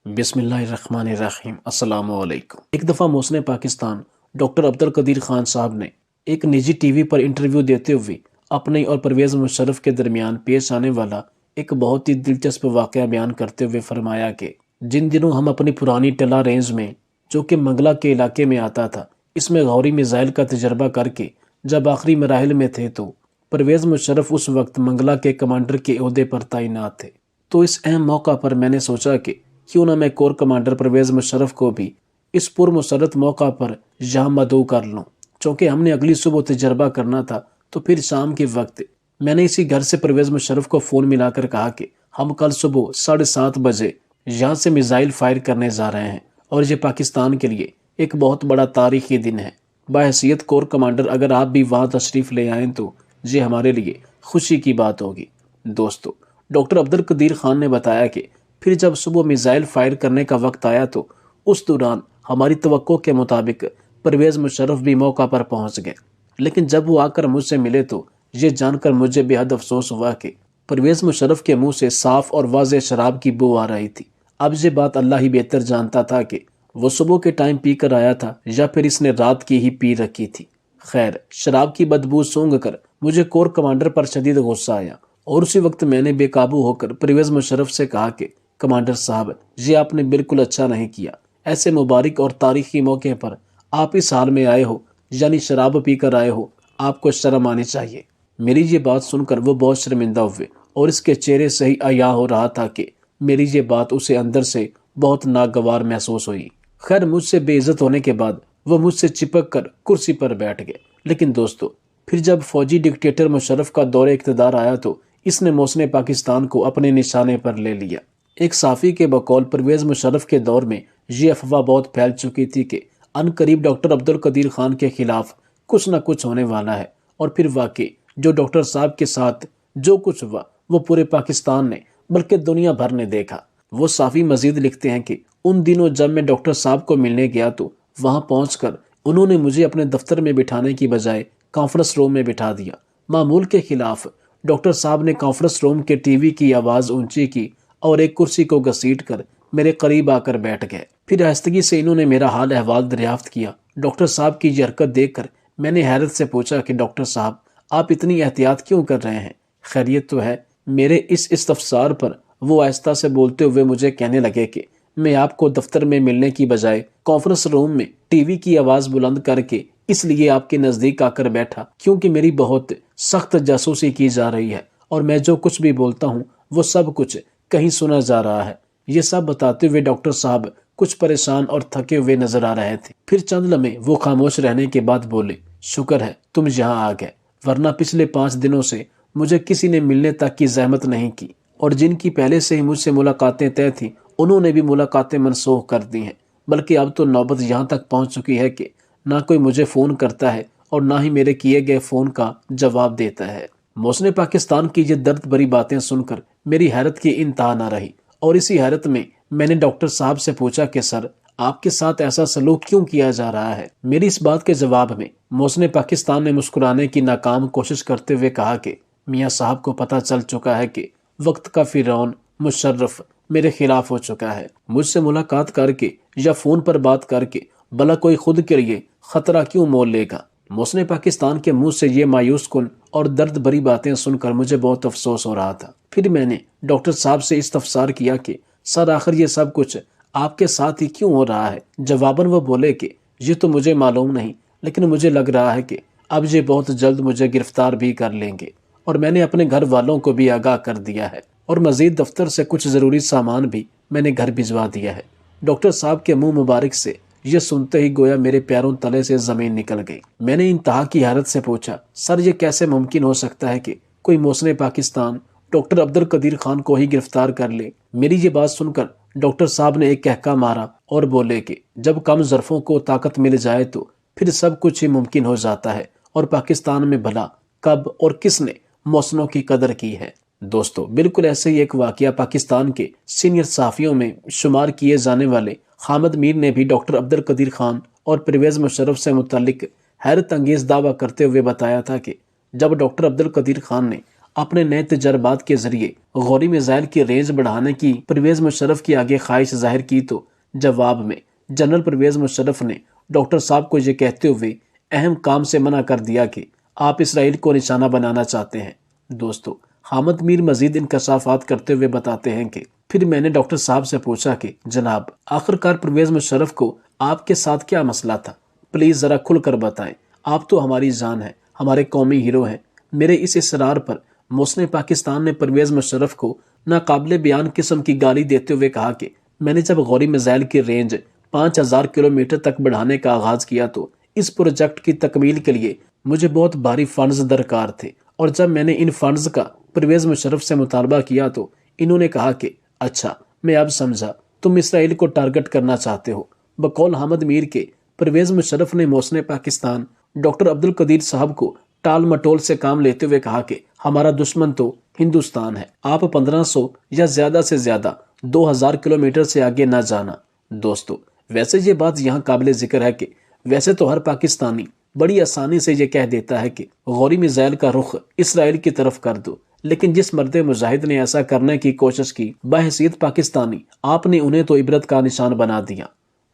بسم اللہ الرحمن الرحیم۔ السلام علیکم۔ ایک دفعہ محسن پاکستان ڈاکٹر عبدالقدیر خان صاحب نے ایک نجی ٹی وی پر انٹرویو دیتے ہوئے اپنے اور پرویز مشرف کے درمیان پیش آنے والا ایک بہت ہی دلچسپ واقعہ بیان کرتے ہوئے فرمایا کہ جن دنوں ہم اپنی پرانی ٹلا رینج میں جو کہ منگلا کے علاقے میں آتا تھا اس میں غوری میزائل کا تجربہ کر کے جب آخری مراحل میں تھے تو پرویز مشرف اس وقت منگلا کے کمانڈر کے عہدے پر تعینات تھے۔ تو اس اہم موقع پر میں نے سوچا کہ کیوں نہ میں کور کمانڈر پرویز مشرف کو بھی اس پرمسرت موقع پر یہاں مدعو کر لوں۔ چونکہ ہم نے اگلی صبح تجربہ کرنا تھا تو پھر شام کے وقت میں نے اسی گھر سے پرویز مشرف کو فون ملا کر کہا کہ ہم کل صبح 7:30 بجے یہاں سے میزائل فائر کرنے جا رہے ہیں اور یہ پاکستان کے لیے ایک بہت بڑا تاریخی دن ہے۔ بحیثیت کور کمانڈر اگر آپ بھی وہاں تشریف لے آئیں تو یہ ہمارے لیے خوشی کی بات ہوگی۔ دوستو، ڈاکٹر عبدالقدیر خان نے بتایا کہ پھر جب صبح میزائل فائر کرنے کا وقت آیا تو اس دوران ہماری توقع کے مطابق پرویز مشرف بھی موقع پر پہنچ گئے، لیکن جب وہ آ کر مجھ سے ملے تو یہ جان کر مجھے بے حد افسوس ہوا کہ پرویز مشرف کے منہ سے صاف اور واضح شراب کی بو آ رہی تھی۔ اب یہ بات اللہ ہی بہتر جانتا تھا کہ وہ صبح کے ٹائم پی کر آیا تھا یا پھر اس نے رات کی ہی پی رکھی تھی۔ خیر، شراب کی بدبو سونگھ کر مجھے کور کمانڈر پر شدید غصہ آیا اور اسی وقت میں نے بے قابو ہو کر پرویز مشرف سے کہا کہ کمانڈر صاحب، یہ آپ نے بالکل اچھا نہیں کیا۔ ایسے مبارک اور تاریخی موقع پر آپ اس حال میں آئے ہو، یعنی شراب پی کر آئے ہو، آپ کو شرم آنی چاہیے۔ میری یہ بات سن کر وہ بہت شرمندہ ہوئے اور اس کے چہرے سے ہی عیاں ہو رہا تھا کہ میری یہ بات اسے اندر سے بہت ناگوار محسوس ہوئی۔ خیر، مجھ سے بے عزت ہونے کے بعد وہ مجھ سے چپک کر کرسی پر بیٹھ گئے۔ لیکن دوستو، پھر جب فوجی ڈکٹیٹر مشرف کا دور اقتدار آیا تو اس نے محسن پاکستان کو اپنے نشانے پر لے لیا۔ ایک صحافی کے بقول پرویز مشرف کے دور میں یہ افواہ بہت پھیل چکی تھی کہ ان قریب ڈاکٹر عبدالقدیر خان کے خلاف کچھ نہ کچھ ہونے والا ہے، اور پھر واقعی جو ڈاکٹر صاحب کے ساتھ جو کچھ ہوا وہ پورے پاکستان نے بلکہ دنیا بھر نے دیکھا۔ وہ صحافی مزید لکھتے ہیں کہ ان دنوں جب میں ڈاکٹر صاحب کو ملنے گیا تو وہاں پہنچ کر انہوں نے مجھے اپنے دفتر میں بٹھانے کی بجائے کانفرنس روم میں بٹھا دیا۔ معمول کے خلاف ڈاکٹر صاحب نے کانفرنس روم کے ٹی وی کی آواز اونچی کی اور ایک کرسی کو گھسیٹ کر میرے قریب آ کر بیٹھ گئے۔ پھر آہستگی سے انہوں نے میرا حال احوال دریافت کیا۔ ڈاکٹر صاحب کی یہ حرکت دیکھ کر میں نے حیرت سے پوچھا کہ ڈاکٹر صاحب، آپ اتنی احتیاط کیوں کر رہے ہیں؟ خیریت تو ہے؟ میرے اس استفسار پر وہ آہستہ سے بولتے ہوئے مجھے کہنے لگے کہ میں آپ کو دفتر میں ملنے کی بجائے کانفرنس روم میں ٹی وی کی آواز بلند کر کے اس لیے آپ کے نزدیک آ کر بیٹھا کیونکہ میری بہت سخت جاسوسی کی جا رہی ہے اور میں جو کچھ بھی بولتا ہوں وہ سب کچھ کہیں سنا جا رہا ہے۔ یہ سب بتاتے ہوئے ڈاکٹر صاحب کچھ پریشان اور تھکے ہوئے نظر آ رہے تھے۔ پھر چند لمحے وہ خاموش رہنے کے بعد بولے، شکر ہے تم یہاں آ گئے، ورنہ پچھلے 5 دنوں سے مجھے کسی نے ملنے تک کی زحمت نہیں کی، اور جن کی پہلے سے ہی مجھ سے ملاقاتیں طے تھیں انہوں نے بھی ملاقاتیں منسوخ کر دی ہیں۔ بلکہ اب تو نوبت یہاں تک پہنچ چکی ہے کہ نہ کوئی مجھے فون کرتا ہے اور نہ ہی میرے کیے گئے فون کا جواب دیتا ہے۔ محسن پاکستان کی یہ درد بھری باتیں سن کر میری حیرت کی انتہا نہ رہی، اور اسی حیرت میں نے ڈاکٹر صاحب سے پوچھا کہ سر، آپ کے ساتھ ایسا سلوک کیوں کیا جا رہا ہے؟ میری اس بات کے جواب میں محسن پاکستان نے مسکرانے کی ناکام کوشش کرتے ہوئے کہا کہ میاں صاحب کو پتہ چل چکا ہے کہ وقت کا فرعون مشرف میرے خلاف ہو چکا ہے۔ مجھ سے ملاقات کر کے یا فون پر بات کر کے بھلا کوئی خود کے لیے خطرہ کیوں مول لے گا؟ محسن پاکستان کے منہ سے یہ مایوس کن اور درد بھری باتیں سن کر مجھے بہت افسوس ہو رہا تھا۔ پھر میں نے ڈاکٹر صاحب سے استفسار کیا کہ سر، آخر یہ سب کچھ آپ کے ساتھ ہی کیوں ہو رہا ہے؟ جواباً وہ بولے کہ یہ تو مجھے معلوم نہیں، لیکن مجھے لگ رہا ہے کہ اب یہ بہت جلد مجھے گرفتار بھی کر لیں گے، اور میں نے اپنے گھر والوں کو بھی آگاہ کر دیا ہے، اور مزید دفتر سے کچھ ضروری سامان بھی میں نے گھر بھجوا دیا ہے۔ ڈاکٹر صاحب کے منہ مبارک سے یہ سنتے ہی گویا میرے پیروں تلے سے زمین نکل گئی۔ میں نے انتہا کی حیرت سے پوچھا، سر یہ کیسے ممکن ہو سکتا ہے کہ کوئی محسن پاکستان ڈاکٹر عبدالقدیر خان کو ہی گرفتار کر لے؟ میری یہ بات سن کر ڈاکٹر صاحب نے ایک کہکا مارا اور بولے کہ جب کم ظرفوں کو طاقت مل جائے تو پھر سب کچھ ہی ممکن ہو جاتا ہے، اور پاکستان میں بھلا کب اور کس نے محسنوں کی قدر کی ہے؟ دوستو، بالکل ایسے ہی ایک واقعہ پاکستان کے سینئر صحافیوں میں شمار کیے جانے والے حامد میر نے بھی ڈاکٹر عبدالقدیر خان اور پرویز مشرف سے متعلق حیرت انگیز دعویٰ کرتے ہوئے بتایا تھا کہ جب ڈاکٹر عبدالقدیر خان نے اپنے نئے تجربات کے ذریعے غوری میزائل کی رینج بڑھانے کی پرویز مشرف کی آگے خواہش ظاہر کی تو جواب میں جنرل پرویز مشرف نے ڈاکٹر صاحب کو یہ کہتے ہوئے اہم کام سے منع کر دیا کہ آپ اسرائیل کو نشانہ بنانا چاہتے ہیں۔ دوستو، حامد میر مزید انکشافات کرتے ہوئے بتاتے ہیں کہ پھر میں نے ڈاکٹر صاحب سے پوچھا کہ جناب، آخرکار پرویز مشرف کو آپ کے ساتھ کیا مسئلہ تھا؟ پلیز ذرا کھل کر بتائیں، آپ تو ہماری جان ہیں، ہمارے قومی ہیرو ہیں۔ میرے اس اصرار پر محسن پاکستان نے پرویز مشرف کو ناقابل بیان قسم کی گالی دیتے ہوئے کہا کہ میں نے جب غوری میزائل کی رینج 5000 کلومیٹر تک بڑھانے کا آغاز کیا تو اس پروجیکٹ کی تکمیل کے لیے مجھے بہت بھاری فنڈز درکار تھے، اور جب میں نے ان فنڈز کا پرویز مشرف سے مطالبہ کیا تو انہوں نے کہا کہ اچھا، میں اب سمجھا، تم اسرائیل کو ٹارگٹ کرنا چاہتے ہو۔ بقول حامد میر کے پرویز مشرف نے محسن پاکستان ڈاکٹر عبدالقدیر صاحب کو ٹال مٹول سے کام لیتے ہوئے کہا کہ ہمارا دشمن تو ہندوستان ہے، آپ 1500 یا زیادہ سے زیادہ 2000 کلومیٹر سے آگے نہ جانا۔ دوستو، ویسے یہ بات یہاں قابل ذکر ہے کہ ویسے تو ہر پاکستانی بڑی آسانی سے یہ کہہ دیتا ہے کہ غوری میزائل کا رخ اسرائیل کی طرف کر دو، لیکن جس مرد مجاہد نے ایسا کرنے کی کوشش کی، بحیثیت پاکستانی آپ نے انہیں تو عبرت کا نشان بنا دیا۔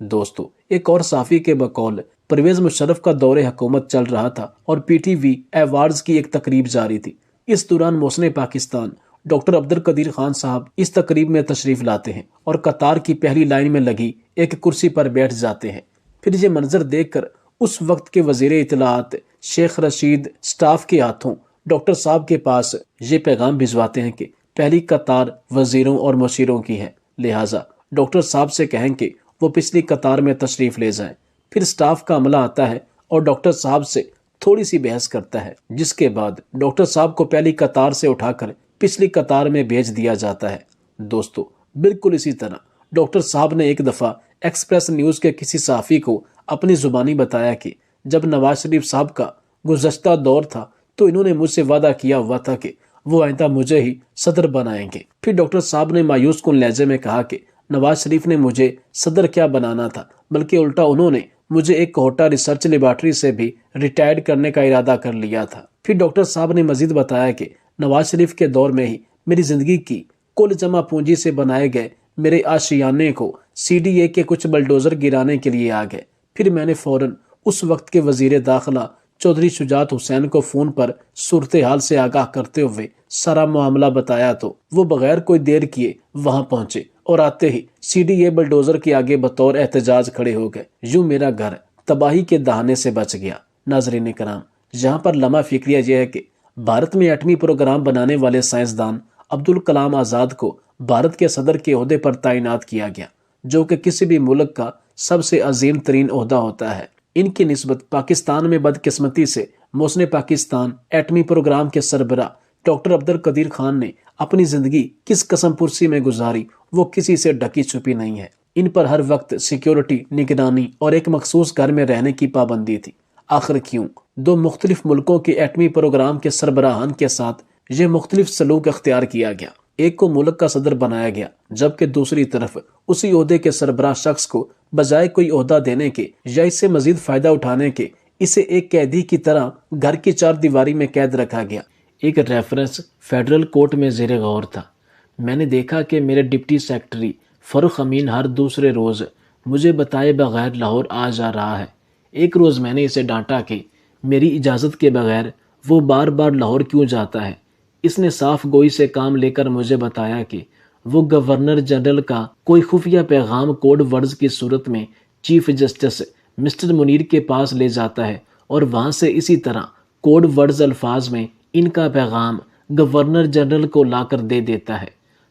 دوستو، ایک اور صحافی کے بقول پرویز مشرف کا دور حکومت چل رہا تھا اور پی ٹی وی ایوارڈز کی ایک تقریب جاری تھی۔ اس دوران محسن پاکستان ڈاکٹر عبدالقدیر خان صاحب اس تقریب میں تشریف لاتے ہیں اور قطار کی پہلی لائن میں لگی ایک کرسی پر بیٹھ جاتے ہیں۔ پھر یہ منظر دیکھ کر اس وقت کے وزیر اطلاعات شیخ رشید سٹاف کے ہاتھوں ڈاکٹر صاحب کے پاس یہ پیغام بھجواتے ہیں کہ پہلی قطار وزیروں اور مشیروں کی ہے، لہٰذا ڈاکٹر صاحب سے کہیں کہ وہ پچھلی قطار میں تشریف لے جائیں۔ پھر سٹاف کا عملہ آتا ہے اور ڈاکٹر صاحب سے تھوڑی سی بحث کرتا ہے، جس کے بعد ڈاکٹر صاحب کو پہلی قطار سے اٹھا کر پچھلی قطار میں بھیج دیا جاتا ہے۔ دوستو، بالکل اسی طرح ڈاکٹر صاحب نے ایک دفعہ ایکسپریس نیوز کے کسی صحافی کو اپنی زبانی بتایا کہ جب نواز شریف صاحب کا گزشتہ دور تھا تو انہوں نے مجھ سے وعدہ کیا ہوا تھا کہ وہ آئندہ مجھے ہی صدر بنائیں گے۔ پھر ڈاکٹر صاحب نے مایوس کن لہجے میں کہا کہ نواز شریف نے مجھے صدر کیا بنانا تھا، بلکہ الٹا انہوں نے مجھے ایک کوہٹا ریسرچ لیبارٹری سے بھی ریٹائرڈ کرنے کا ارادہ کر لیا تھا۔ پھر ڈاکٹر صاحب نے مزید بتایا کہ نواز شریف کے دور میں ہی میری زندگی کی کل جمع پونجی سے بنائے گئے میرے آشیانے کو سی ڈی اے کے کچھ بلڈوزر گرانے کے لیے آ گئے۔ پھر میں نے فوراً اس وقت کے وزیر داخلہ چودھری شجاعت حسین کو فون پر صورتحال سے آگاہ کرتے ہوئے سارا معاملہ بتایا تو وہ بغیر کوئی دیر کیے وہاں پہنچے اور آتے ہی سی ڈی اے بلڈوزر کے آگے بطور احتجاج کھڑے ہو گئے۔ یوں میرا گھر تباہی کے دہانے سے بچ گیا۔ ناظرین کرام، یہاں پر لمحہ فکریہ یہ ہے کہ بھارت میں ایٹمی پروگرام بنانے والے سائنسدان عبدالکلام آزاد کو بھارت کے صدر کے عہدے پر تعینات کیا گیا، جو کہ کسی بھی ملک کا سب سے عظیم ترین عہدہ ہوتا ہے۔ ان کی نسبت پاکستان میں بدقسمتی سے محسن پاکستان ایٹمی پروگرام کے سربراہ ڈاکٹر عبدالقدیر خان نے اپنی زندگی کس قسم پرسی میں گزاری وہ کسی سے ڈھکی چھپی نہیں ہے۔ ان پر ہر وقت سیکیورٹی، نگرانی اور ایک مخصوص گھر میں رہنے کی پابندی تھی۔ آخر کیوں دو مختلف ملکوں کے ایٹمی پروگرام کے سربراہان کے ساتھ یہ مختلف سلوک اختیار کیا گیا؟ ایک کو ملک کا صدر بنایا گیا، جبکہ دوسری طرف اسی عہدے کے سربراہ شخص کو بجائے کوئی عہدہ دینے کے یا اس سے مزید فائدہ اٹھانے کے اسے ایک قیدی کی طرح گھر کی چار دیواری میں قید رکھا گیا۔ ایک ریفرنس فیڈرل کورٹ میں زیر غور تھا۔ میں نے دیکھا کہ میرے ڈپٹی سیکرٹری فروخ امین ہر دوسرے روز مجھے بتائے بغیر لاہور آ جا رہا ہے۔ ایک روز میں نے اسے ڈانٹا کہ میری اجازت کے بغیر وہ بار بار لاہور کیوں جاتا ہے۔ اس نے صاف گوئی سے کام لے کر مجھے بتایا کہ وہ گورنر جنرل کا کوئی خفیہ پیغام کوڈ ورڈز کی صورت میں چیف جسٹس مسٹر منیر کے پاس لے جاتا ہے اور وہاں سے اسی طرح کوڈ ورڈز الفاظ میں ان کا پیغام گورنر جنرل کو لا کر دے دیتا ہے۔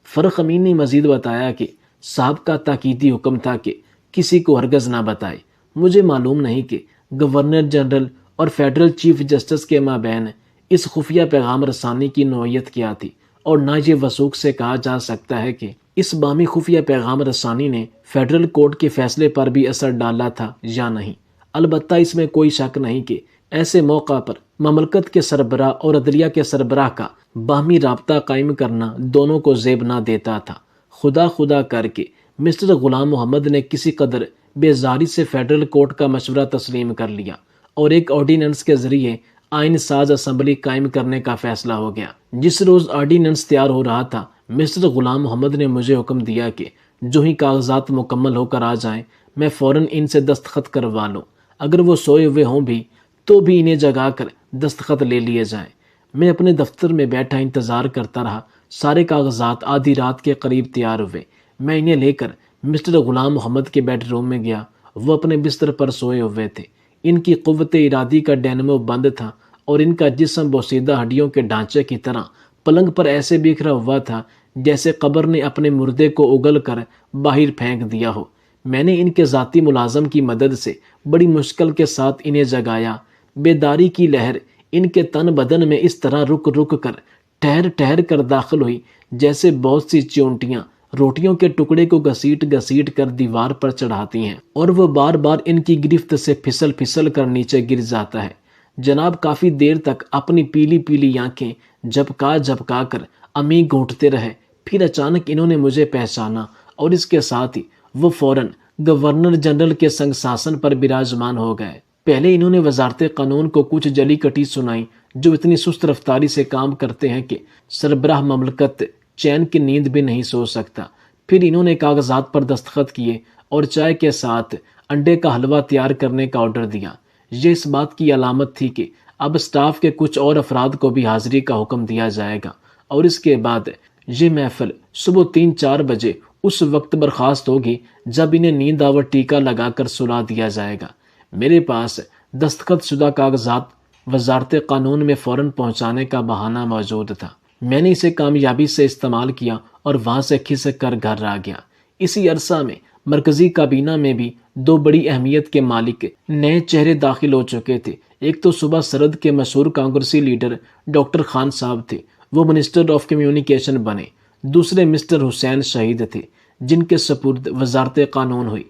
فرخ امین نے مزید بتایا کہ صاحب کا تاکیدی حکم تھا کہ کسی کو ہرگز نہ بتائے۔ مجھے معلوم نہیں کہ گورنر جنرل اور فیڈرل چیف جسٹس کے مابین اس خفیہ پیغام رسانی کی نوعیت کیا تھی، اور نہ یہ وثوق سے کہا جا سکتا ہے کہ اس بامی خفیہ پیغام رسانی نے فیڈرل کورٹ کے فیصلے پر بھی اثر ڈالا تھا یا نہیں۔ البتہ اس میں کوئی شک نہیں کہ ایسے موقع پر مملکت کے سربراہ اور عدلیہ کے سربراہ کا باہمی رابطہ قائم کرنا دونوں کو زیب نہ دیتا تھا۔ خدا کر کے مسٹر غلام محمد نے کسی قدر بیزاری سے فیڈرل کورٹ کا مشورہ تسلیم کر لیا اور ایک آرڈیننس کے ذریعے آئین ساز اسمبلی قائم کرنے کا فیصلہ ہو گیا۔ جس روز آرڈیننس تیار ہو رہا تھا، مسٹر غلام محمد نے مجھے حکم دیا کہ جو ہی کاغذات مکمل ہو کر آ جائیں میں فوراً ان سے دستخط کروا لوں، اگر وہ سوئے ہوئے ہوں بھی تو بھی انہیں جگا کر دستخط لے لیے جائیں۔ میں اپنے دفتر میں بیٹھا انتظار کرتا رہا۔ سارے کاغذات آدھی رات کے قریب تیار ہوئے۔ میں انہیں لے کر مسٹر غلام محمد کے بیڈ روم میں گیا۔ وہ اپنے بستر پر سوئے ہوئے تھے۔ ان کی قوت ارادی کا ڈینمو بند تھا اور ان کا جسم بوسیدہ ہڈیوں کے ڈھانچے کی طرح پلنگ پر ایسے بکھرا ہوا تھا جیسے قبر نے اپنے مردے کو اگل کر باہر پھینک دیا ہو۔ میں نے ان کے ذاتی ملازم کی مدد سے بڑی مشکل کے ساتھ انہیں جگایا۔ بیداری کی لہر ان کے تن بدن میں اس طرح رک رک کر ٹھہر ٹھہر کر داخل ہوئی جیسے بہت سی چیونٹیاں روٹیوں کے ٹکڑے کو گھسیٹ گھسیٹ کر دیوار پر چڑھاتی ہیں اور وہ بار بار ان کی گرفت سے پھسل پھسل کر نیچے گر جاتا ہے۔ جناب کافی دیر تک اپنی پیلی پیلی آنکھیں جھپکا جھپکا کر امی گھونٹتے رہے۔ پھر اچانک انہوں نے مجھے پہچانا اور اس کے ساتھ ہی وہ فوراً گورنر جنرل کے سنگ ساسن پر براجمان ہو گئے۔ پہلے انہوں نے وزارت قانون کو کچھ جلی کٹی سنائی جو اتنی سست رفتاری سے کام کرتے ہیں کہ سربراہ مملکت چین کی نیند بھی نہیں سو سکتا۔ پھر انہوں نے کاغذات پر دستخط کیے اور چائے کے ساتھ انڈے کا حلوہ تیار کرنے کا آرڈر دیا۔ یہ اس بات کی علامت تھی کہ اب اسٹاف کے کچھ اور افراد کو بھی حاضری کا حکم دیا جائے گا اور اس کے بعد یہ محفل صبح 3-4 بجے اس وقت برخاست ہوگی جب انہیں نیند آور ٹیکا لگا کر سلا دیا جائے گا۔ میرے پاس دستخط شدہ کاغذات وزارت قانون میں فوراً پہنچانے کا بہانہ موجود تھا۔ میں نے اسے کامیابی سے استعمال کیا اور وہاں سے کھسک کر گھر آ گیا۔ اسی عرصہ میں مرکزی کابینہ میں بھی 2 بڑی اہمیت کے مالک نئے چہرے داخل ہو چکے تھے۔ ایک تو صوبہ سرحد کے مشہور کانگریسی لیڈر ڈاکٹر خان صاحب تھے، وہ منسٹر آف کمیونیکیشن بنے۔ دوسرے مسٹر حسین شہید تھے جن کے سپرد وزارت قانون ہوئی۔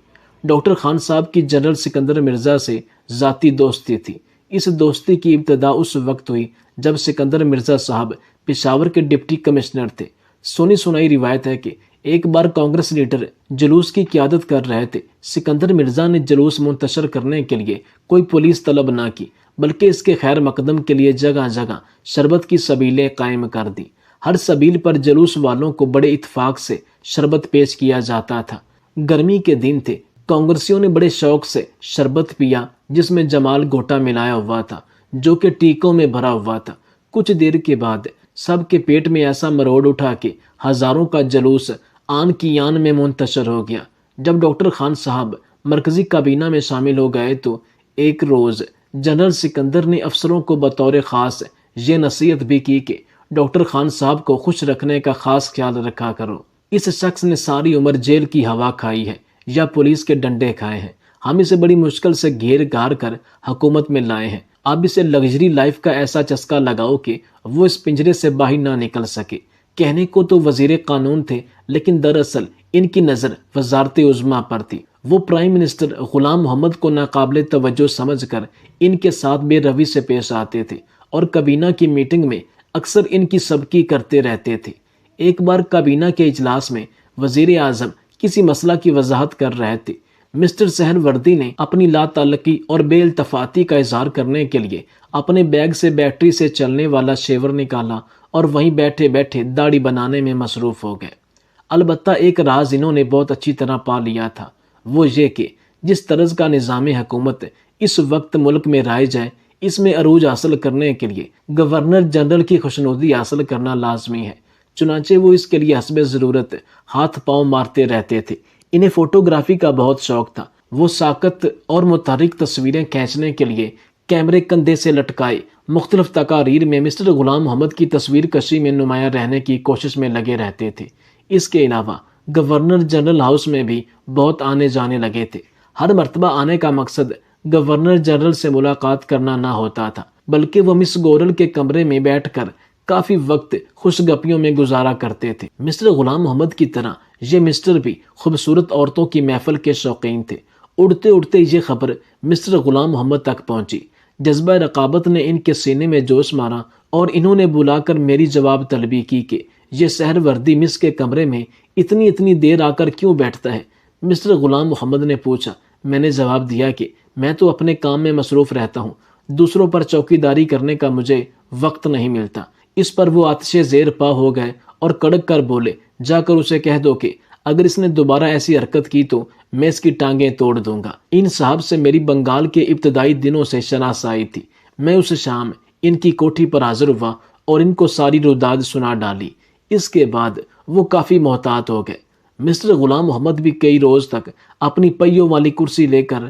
ڈاکٹر خان صاحب کی جنرل سکندر مرزا سے ذاتی دوستی تھی۔ اس دوستی کی ابتدا اس وقت ہوئی جب سکندر مرزا صاحب پشاور کے ڈپٹی کمشنر تھے۔ سنی سنائی روایت ہے کہ ایک بار کانگریس لیڈر جلوس کی قیادت کر رہے تھے۔ سکندر مرزا نے جلوس منتشر کرنے کے لیے کوئی پولیس طلب نہ کی بلکہ اس کے خیر مقدم کے لیے جگہ جگہ شربت کی سبیلیں قائم کر دی۔ ہر سبیل پر جلوس والوں کو بڑے اتفاق سے شربت پیش کیا جاتا تھا۔ گرمی کے دن تھے، کانگریسیوں نے بڑے شوق سے شربت پیا جس میں جمال گھوٹا ملایا ہوا تھا جو کہ ٹیکوں میں بھرا ہوا تھا۔ کچھ دیر کے بعد سب کے پیٹ میں ایسا مروڑ اٹھا کہ ہزاروں کا جلوس آن کی آن میں منتشر ہو گیا۔ جب ڈاکٹر خان صاحب مرکزی کابینہ میں شامل ہو گئے تو ایک روز جنرل سکندر نے افسروں کو بطور خاص یہ نصیحت بھی کی کہ ڈاکٹر خان صاحب کو خوش رکھنے کا خاص خیال رکھا کرو۔ اس شخص نے ساری عمر جیل کی ہوا کھائی ہے یا پولیس کے ڈنڈے کھائے ہیں۔ ہم اسے بڑی مشکل سے گھیر گھار کر حکومت میں لائے ہیں۔ اب اسے لگژری لائف کا ایسا چسکا لگاؤ کہ وہ اس پنجرے سے باہر نہ نکل سکے۔ کہنے کو تو وزیر قانون تھے لیکن دراصل ان کی نظر وزارت عظمیٰ پر تھی۔ وہ پرائم منسٹر غلام محمد کو ناقابل توجہ سمجھ کر ان کے ساتھ بے روی سے پیش آتے تھے اور کابینہ کی میٹنگ میں اکثر ان کی سبکی کرتے رہتے تھے۔ ایک بار کابینہ کے اجلاس میں وزیر اعظم کسی مسئلہ کی وضاحت کر رہے تھے۔ مسٹر سہر وردی نے اپنی لا تعلقی اور بے التفاتی کا اظہار کرنے کے لیے اپنے بیگ سے بیٹری سے چلنے والا شیور نکالا اور وہیں بیٹھے بیٹھے داڑھی بنانے میں مصروف ہو گئے۔ البتہ ایک راز انہوں نے بہت اچھی طرح پا لیا تھا، وہ یہ کہ جس طرز کا نظام حکومت اس وقت ملک میں رائج ہے، اس میں عروج حاصل کرنے کے لیے گورنر جنرل کی خوشنودی حاصل کرنا لازمی ہے۔ چنانچہ وہ اس کے لیے حسب ضرورت ہاتھ پاؤں مارتے رہتے تھے۔ انہیں فوٹوگرافی کا بہت شوق تھا۔ وہ ساکت اور متحرک تصویریں کھینچنے کے لیے کیمرے کندھے سے لٹکائے مختلف تقاریر میں مسٹر غلام محمد کی تصویر کشی میں نمایاں رہنے کی کوشش میں لگے رہتے تھے۔ اس کے علاوہ گورنر جنرل ہاؤس میں بھی بہت آنے جانے لگے تھے۔ ہر مرتبہ آنے کا مقصد گورنر جنرل سے ملاقات کرنا نہ ہوتا تھا بلکہ وہ مس گورل کے کمرے میں بیٹھ کر کافی وقت خوش گپیوں میں گزارا کرتے تھے۔ مسٹر غلام محمد کی طرح یہ مسٹر بھی خوبصورت عورتوں کی محفل کے شوقین تھے۔ اڑتے اڑتے یہ خبر مسٹر غلام محمد تک پہنچی۔ جذبہ رقابت نے ان کے سینے میں جوش مارا اور انہوں نے بلا کر میری جواب طلبی کی کہ یہ سہر وردی مس کے کمرے میں اتنی دیر آ کر کیوں بیٹھتا ہے۔ مسٹر غلام محمد نے پوچھا۔ میں نے جواب دیا کہ میں تو اپنے کام میں مصروف رہتا ہوں، دوسروں پر چوکیداری کرنے کا مجھے وقت نہیں ملتا۔ اس پر وہ آتش زیر پا ہو گئے اور کڑک کر بولے، جا کر اسے کہہ دو کہ اگر اس نے دوبارہ ایسی حرکت کی تو میں اس کی ٹانگیں توڑ دوں گا۔ ان صاحب سے میری بنگال کے ابتدائی دنوں سے شناسائی تھی۔ میں اس شام ان کی کوٹھی پر حاضر ہوا اور ان کو ساری روداد سنا ڈالی۔ اس کے بعد وہ کافی محتاط ہو گئے۔ مسٹر غلام محمد بھی کئی روز تک اپنی پہیوں والی کرسی لے کر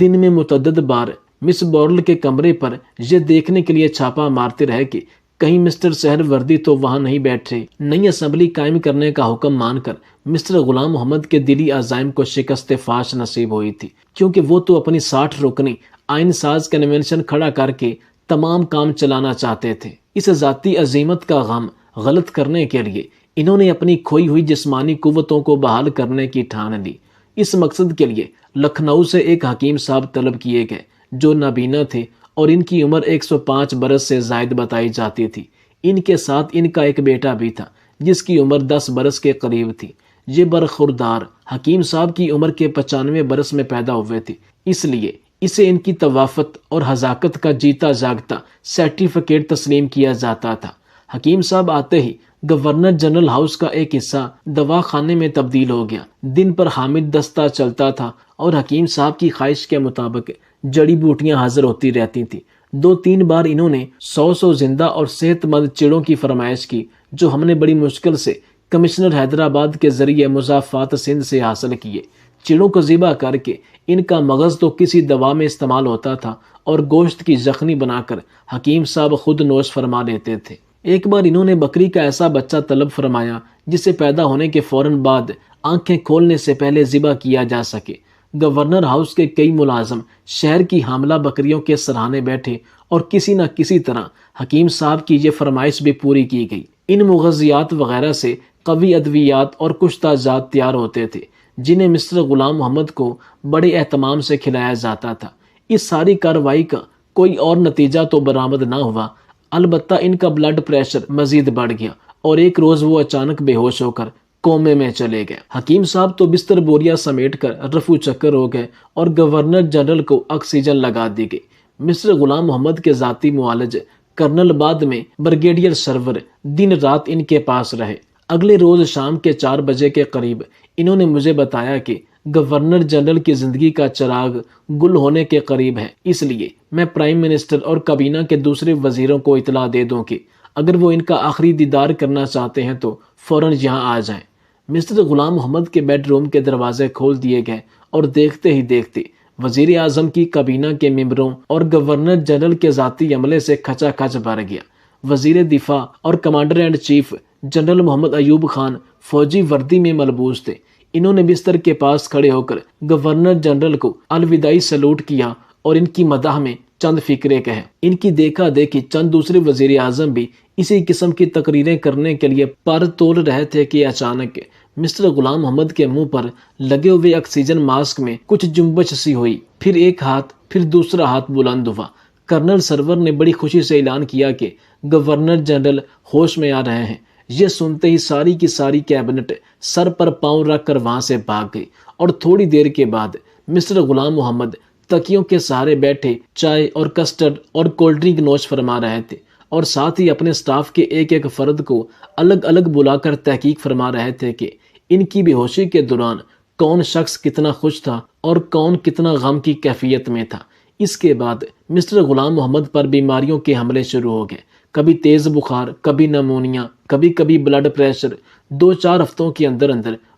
دن میں متعدد بار مس بورل کے کمرے پر یہ دیکھنے کے لیے چھاپا مارتے رہے کہ کہیں مسٹر سہر وردی تو وہاں نہیں بیٹھے۔ نئی اسمبلی قائم کرنے کا حکم مان کر مسٹر غلام محمد کے دلی عزائم کو شکست فاش نصیب ہوئی تھی، کیونکہ وہ تو اپنی 60 رکنی آئین ساز کنونشن کھڑا کر کے تمام کام چلانا چاہتے تھے۔ اس ذاتی عزیمت کا غم غلط کرنے کے لیے انہوں نے اپنی کھوئی ہوئی جسمانی قوتوں کو بحال کرنے کی ٹھان لی۔ اس مقصد کے لیے لکھنؤ سے ایک حکیم صاحب طلب کیے گئے جو نابینا تھے اور ان کی عمر 105 برس سے زائد بتائی جاتی تھی۔ ان کے ساتھ ان کا ایک بیٹا بھی تھا جس کی عمر 10 برس کے قریب تھی۔ یہ برخوردار حکیم صاحب کی عمر کے 95 برس میں پیدا ہوئے تھے، اس لیے اسے ان کی طوافت اور حذاقت کا جیتا جاگتا سرٹیفکیٹ تسلیم کیا جاتا تھا۔ حکیم صاحب آتے ہی گورنر جنرل ہاؤس کا ایک حصہ دواخانے میں تبدیل ہو گیا۔ دن پر حامد دستہ چلتا تھا اور حکیم صاحب کی خواہش کے مطابق جڑی بوٹیاں حاضر ہوتی رہتی تھیں۔ 2-3 بار انہوں نے 100 زندہ اور صحت مند چڑوں کی فرمائش کی جو ہم نے بڑی مشکل سے کمشنر حیدرآباد کے ذریعے مضافات سندھ سے حاصل کیے۔ چڑوں کو ذبح کر کے ان کا مغز تو کسی دوا میں استعمال ہوتا تھا اور گوشت کی زخمی بنا کر حکیم صاحب خود نوش فرما لیتے تھے۔ ایک بار انہوں نے بکری کا ایسا بچہ طلب فرمایا جسے پیدا ہونے کے فوراً بعد آنکھیں کھولنے سے پہلے ذبح کیا جا سکے۔ گورنر ہاؤس کے کئی ملازم شہر کی حاملہ بکریوں کے سراہنے بیٹھے اور کسی نہ کسی طرح حکیم صاحب کی یہ فرمائش بھی پوری کی گئی۔ ان مغذیات وغیرہ سے قوی ادویات اور کچھ تاجات تیار ہوتے تھے جنہیں مسٹر غلام محمد کو بڑے اہتمام سے کھلایا جاتا تھا۔ اس ساری کارروائی کا کوئی اور نتیجہ تو برآمد نہ ہوا، البتہ ان کا بلڈ پریشر مزید بڑھ گیا اور ایک روز وہ اچانک بے ہوش ہو کر کومے میں چلے گئے۔ حکیم صاحب تو بستر بوریا سمیٹ کر رفو چکر ہو گئے اور گورنر جنرل کو آکسیجن لگا دی گئی۔ مسٹر غلام محمد کے ذاتی معالج کرنل بعد میں بریگیڈیئر سرور دن رات ان کے پاس رہے۔ اگلے روز شام کے 4 بجے کے قریب انہوں نے مجھے بتایا کہ گورنر جنرل کی زندگی کا چراغ گل ہونے کے قریب ہے، اس لیے میں پرائم منسٹر اور کابینہ کے دوسرے وزیروں کو اطلاع دے دوں کہ اگر وہ ان کا آخری دیدار کرنا چاہتے ہیں تو فوراً یہاں آ جائیں۔ مسٹر غلام محمد کے بیڈ روم کے دروازے کھول دیے گئے اور دیکھتے ہی دیکھتے وزیر اعظم کی کابینہ کے ممبروں اور گورنر جنرل کے ذاتی عملے سے کھچا کھچ بھر گیا۔ وزیر دفاع اور کمانڈر اینڈ چیف جنرل محمد ایوب خان فوجی وردی میں ملبوس تھے۔ انہوں نے بستر کے پاس کھڑے ہو کر گورنر جنرل کو الوداعی سلوٹ کیا اور ان کی مداح میں چند فقرے کہے۔ ان کی دیکھا دیکھی چند دوسرے وزیر اعظم بھی اسی قسم کی تقریریں کرنے کے لیے پر تول رہے تھے کہ اچانک مسٹر غلام محمد کے منہ پر لگے ہوئے آکسیجن ماسک میں کچھ جنبش سی ہوئی، پھر ایک ہاتھ پھر دوسرا ہاتھ بلند ہوا۔ کرنل سرور نے بڑی خوشی سے اعلان کیا کہ گورنر جنرل ہوش میں آ رہے ہیں۔ یہ سنتے ہی ساری کی ساری کیبنٹ سر پر پاؤں رکھ کر وہاں سے بھاگ گئی اور تھوڑی دیر کے بعد مسٹر غلام محمد تکیوں کے سہارے بیٹھے چائے اور کسٹرڈ اور کولڈ ڈرنک نوش فرما رہے تھے اور ساتھ ہی اپنے سٹاف کے ایک ایک فرد کو الگ الگ بلا کر تحقیق فرما رہے تھے کہ ان کی بے ہوشی کے دوران کون شخص کتنا خوش تھا اور کون کتنا غم کی کیفیت میں تھا۔ اس کے بعد مسٹر غلام محمد پر بیماریوں کے حملے شروع ہو گئے، کبھی تیز بخار، کبھی نمونیا، کبھی بلڈ پریشر۔ 2-4 ہفتوں کے اندر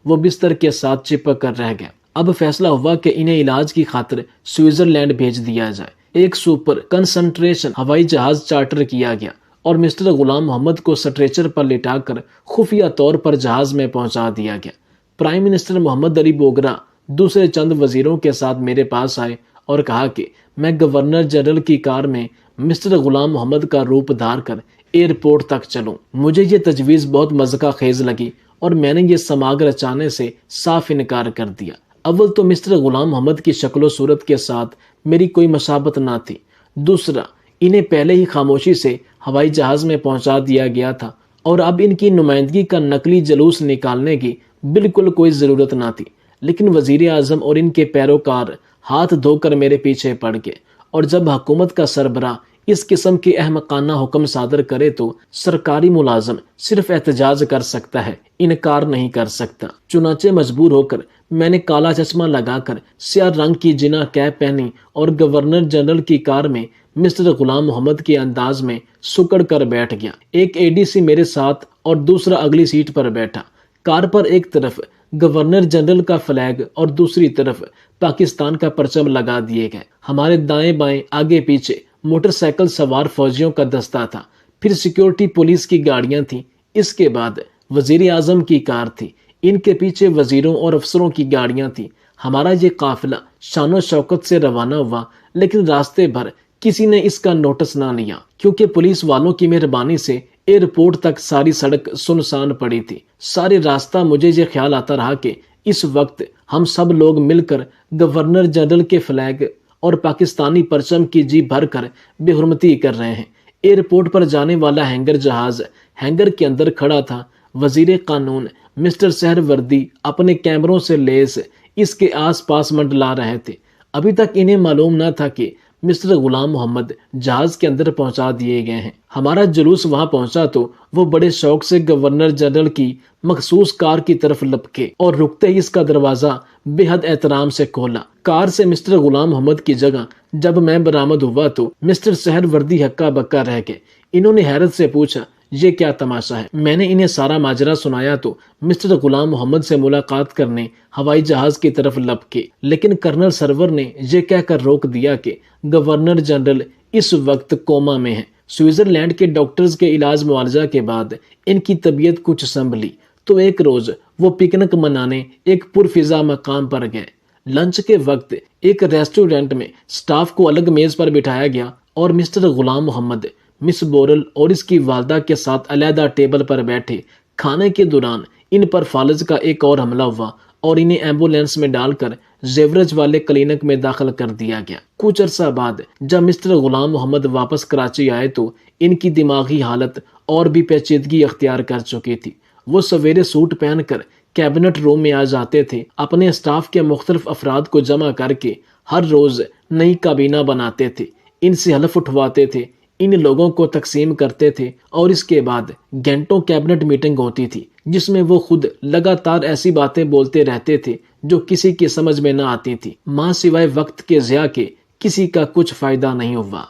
وہ بستر کے ساتھ چپک کر رہ گیا۔ اب فیصلہ ہوا کہ انہیں علاج کی خاطر سوئٹزرلینڈ بھیج دیا جائے۔ ایک سپر کنسنٹریشن ہوائی جہاز چارٹر کیا گیا اور مسٹر غلام محمد کو سٹریچر پر لٹا کر خفیہ طور پر جہاز میں پہنچا دیا گیا۔ پرائم منسٹر محمد علی بوگرا دوسرے چند وزیروں کے ساتھ میرے پاس آئے اور کہا کہ میں گورنر جنرل کی کار میں مسٹر غلام محمد کا روپ دھار کر ایئرپورٹ تک چلوں۔ مجھے یہ تجویز بہت مذاق خیز لگی اور میں نے یہ سماگ رچانے سے صاف انکار کر دیا۔ اول تو مسٹر غلام محمد کی شکل و صورت کے ساتھ میری کوئی مشابت نہ تھی، دوسرا انہیں پہلے ہی خاموشی سے ہوائی جہاز میں پہنچا دیا گیا تھا اور اب ان کی نمائندگی کا نقلی جلوس نکالنے کی بالکل کوئی ضرورت نہ تھی۔ لیکن وزیر اعظم اور ان کے پیروکار ہاتھ دھو کر میرے پیچھے پڑ گئے اور جب حکومت کا سربراہ اس قسم کے احمقانہ حکم صادر کرے تو سرکاری ملازم صرف احتجاج کر سکتا ہے، انکار نہیں کر سکتا۔ چنانچہ مجبور ہو کر میں نے کالا چشمہ لگا کر سیاہ رنگ کی جنا کیپ پہنی اور گورنر جنرل کی کار میں مسٹر غلام محمد کے انداز میں سکڑ کر بیٹھ گیا۔ ایک اے ڈی سی میرے ساتھ اور دوسرا اگلی سیٹ پر بیٹھا۔ کار پر ایک طرف گورنر جنرل کا فلیگ اور دوسری طرف پاکستان کا پرچم لگا دیے گئے۔ ہمارے دائیں بائیں آگے پیچھے موٹر سائیکل سوار فوجیوں کا دستہ تھا، پھر سیکیورٹی پولیس کی گاڑیاں تھیں، اس کے بعد وزیر اعظم کی کار تھی، ان کے پیچھے وزیروں اور افسروں کی گاڑیاں تھیں۔ ہمارا یہ قافلہ شان و شوکت سے روانہ ہوا، لیکن راستے بھر کسی نے اس کا نوٹس نہ لیا، کیونکہ پولیس والوں کی مہربانی سے ایئرپورٹ تک ساری سڑک سنسان پڑی تھی۔ سارے راستہ مجھے یہ خیال آتا رہا کہ اس وقت ہم سب لوگ مل کر گورنر جنرل کے فلیگ اور پاکستانی پرچم کی جی بھر کر بے حرمتی کر رہے ہیں۔ ایئرپورٹ پر جانے والا ہینگر جہاز ہینگر کے اندر کھڑا تھا۔ وزیر قانون مسٹر سہروردی اپنے کیمروں سے لیس اس کے آس پاس منڈلا رہے تھے۔ ابھی تک انہیں معلوم نہ تھا کہ مسٹر غلام محمد جہاز کے اندر پہنچا دیے گئے ہیں۔ ہمارا جلوس وہاں پہنچا تو وہ بڑے شوق سے گورنر جنرل کی مخصوص کار کی طرف لپکے اور رکتے ہی اس کا دروازہ بے حد احترام سے کھولا۔ کار سے مسٹر غلام محمد کی جگہ جب میں برآمد ہوا تو مسٹر سہروردی ہکا بکا رہ گئے۔ انہوں نے حیرت سے پوچھا، یہ کیا تماشا ہے؟ میں نے انہیں سارا ماجرا سنایا تو مسٹر غلام محمد سے ملاقات کرنے ہوائی جہاز کی طرف لپکے، لیکن کرنل سرور نے یہ کہہ کر روک دیا کہ گورنر جنرل اس وقت کوما میں ہیں۔ سوئٹزرلینڈ کے ڈاکٹرز کے علاج معالجہ کے بعد ان کی طبیعت کچھ سنبھلی تو ایک روز وہ پکنک منانے ایک پرفضا مقام پر گئے۔ لنچ کے وقت ایک ریسٹورنٹ میں سٹاف کو الگ میز پر بٹھایا گیا اور مسٹر غلام محمد مس بورل اور اس کی والدہ کے ساتھ علیحدہ ٹیبل پر بیٹھے۔ کھانے کے دوران ان پر فالج کا ایک اور حملہ ہوا اور انہیں ایمبولینس میں ڈال کر زیوریج والے کلینک میں داخل کر دیا گیا۔ کچھ عرصہ بعد جب مسٹر غلام محمد واپس کراچی آئے تو ان کی دماغی حالت اور بھی پیچیدگی اختیار کر چکی تھی۔ وہ سویرے سوٹ پہن کر کیبنٹ روم میں آ جاتے تھے، اپنے اسٹاف کے مختلف افراد کو جمع کر کے ہر روز نئی کابینہ بناتے تھے، ان سے حلف اٹھواتے تھے، ان لوگوں کو تقسیم کرتے تھے اور اس کے بعد گھنٹوں کیبنٹ میٹنگ ہوتی تھی جس میں وہ خود لگاتار ایسی باتیں بولتے رہتے تھے جو کسی کی سمجھ میں نہ آتی تھی۔ ماں سوائے وقت کے ضیاع کے کسی کا کچھ فائدہ نہیں ہوا۔